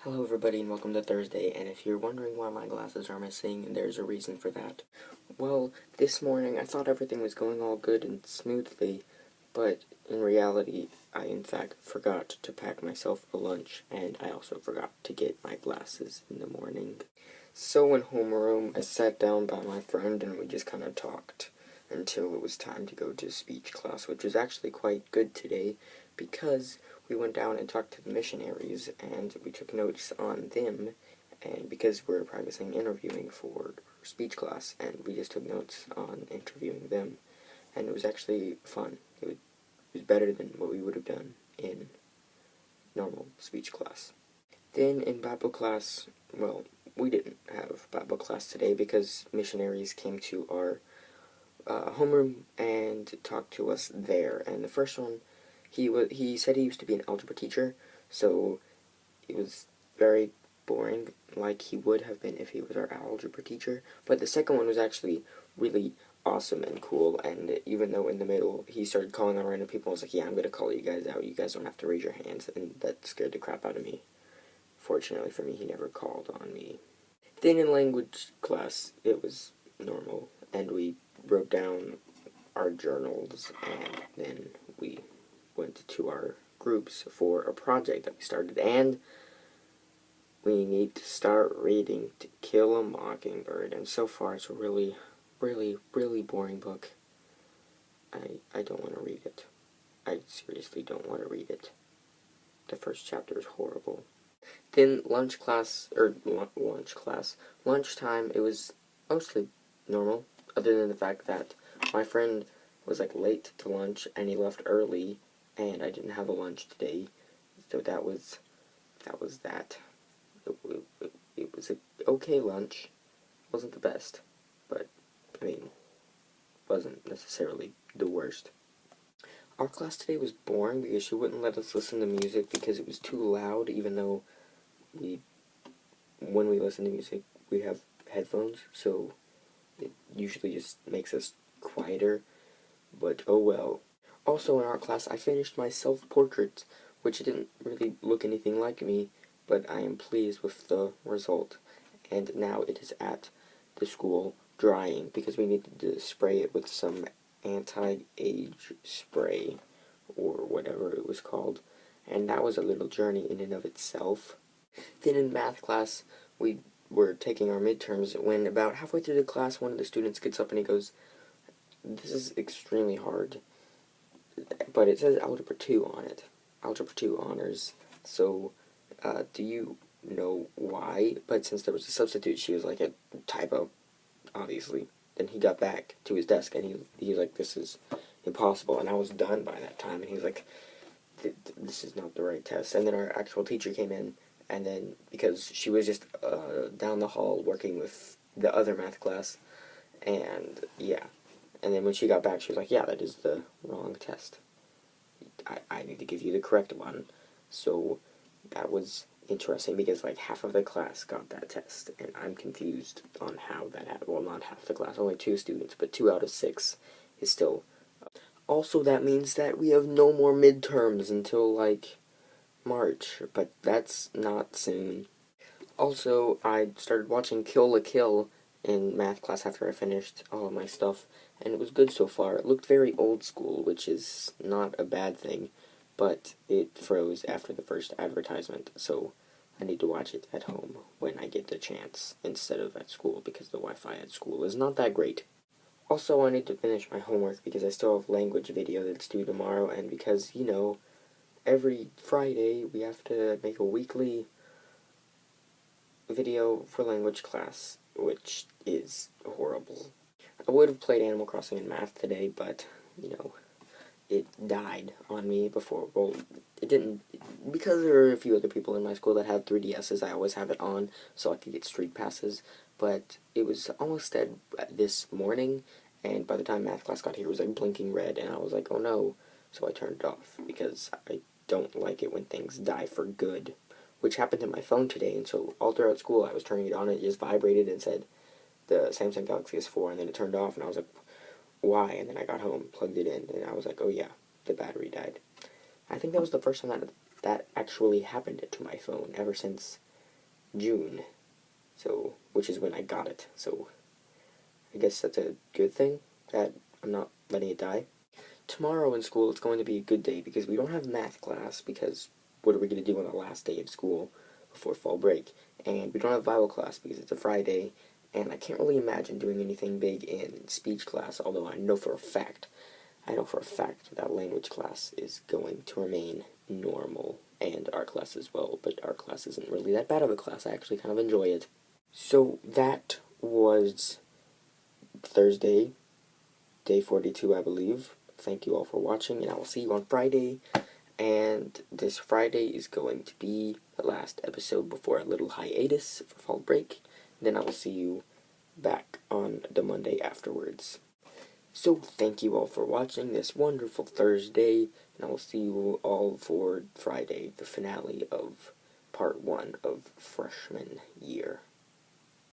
Hello everybody and welcome to Thursday, and if you're wondering why my glasses are missing, there's a reason for that. Well, this morning I thought everything was going all good and smoothly, but in reality I in fact forgot to pack myself a lunch, and I also forgot to get my glasses in the morning. So in homeroom I sat down by my friend and we just kind of talked until it was time to go to speech class, which was actually quite good today because we went down and talked to the missionaries, and we took notes on them, and because we were practicing interviewing for speech class, and we just took notes on interviewing them, and it was actually fun. It was better than what we would have done in normal speech class. Then in Bible class, well, we didn't have Bible class today because missionaries came to our homeroom and talked to us there, and the first one, he said he used to be an algebra teacher, so it was very boring, like he would have been if he was our algebra teacher. But the second one was actually really awesome and cool, and even though in the middle he started calling on random people, I was like, yeah, I'm going to call you guys out, you guys don't have to raise your hands, and that scared the crap out of me. Fortunately for me, he never called on me. Then in language class, it was normal, and we wrote down our journals, and then we went to our groups for a project that we started, and we need to start reading To Kill a Mockingbird, and so far it's a really, really, really boring book. I don't want to read it. I seriously don't want to read it. The first chapter is horrible. Then lunchtime, it was mostly normal, other than the fact that my friend was like late to lunch and he left early, and I didn't have a lunch today, so that was that. It was a okay lunch. Wasn't the best, but I mean, wasn't necessarily the worst. Our class today was boring because she wouldn't let us listen to music because it was too loud, even though when we listen to music, we have headphones, so it usually just makes us quieter, but oh well. Also in art class, I finished my self-portrait, which didn't really look anything like me, but I am pleased with the result. And now it is at the school drying, because we needed to spray it with some anti-age spray, or whatever it was called, and that was a little journey in and of itself. Then in math class, we were taking our midterms when about halfway through the class, one of the students gets up and he goes, "This is extremely hard," but it says Algebra 2 on it. Algebra 2 honors. So, do you know why? But since there was a substitute, she was like, a typo, obviously. Then he got back to his desk and he was like, "This is impossible," and I was done by that time, and he was like, "This is not the right test." And then our actual teacher came in, and then, because she was just down the hall working with the other math class, and yeah. And then when she got back, she was like, "Yeah, that is the wrong test. I need to give you the correct one." So that was interesting because like half of the class got that test, and I'm confused on how that happened. Well, not half the class, only 2 students, but 2 out of 6 is still. Also, that means that we have no more midterms until like March, but that's not soon. Also, I started watching Kill la Kill in math class after I finished all of my stuff, and it was good so far. It looked very old school, which is not a bad thing, but it froze after the first advertisement, so I need to watch it at home when I get the chance instead of at school, because the Wi-Fi at school is not that great. Also, I need to finish my homework because I still have language video that's due tomorrow, and because, you know, every Friday we have to make a weekly video for language class, which is horrible. I would have played Animal Crossing in math today, but, you know, it died on me before. Well, it didn't, because there are a few other people in my school that have 3DSs, I always have it on so I could get street passes, but it was almost dead this morning, and by the time math class got here, it was like blinking red, and I was like, oh no, so I turned it off, because I don't like it when things die for good, which happened to my phone today, and so all throughout school I was turning it on, and it just vibrated and said the Samsung Galaxy S4, and then it turned off, and I was like, why? And then I got home, plugged it in, and I was like, oh yeah, the battery died. I think that was the first time that actually happened to my phone, ever since June, so which is when I got it. So I guess that's a good thing that I'm not letting it die. Tomorrow in school, it's going to be a good day because we don't have math class, because what are we going to do on the last day of school before fall break? And we don't have Bible class because it's a Friday, and I can't really imagine doing anything big in speech class, although I know for a fact that language class is going to remain normal, and art class as well, but art class isn't really that bad of a class. I actually kind of enjoy it. So that was Thursday, day 42, I believe. Thank you all for watching, and I will see you on Friday. And this Friday is going to be the last episode before a little hiatus for fall break. Then I will see you back on the Monday afterwards. So thank you all for watching this wonderful Thursday, and I will see you all for Friday, the finale of part 1 of freshman year.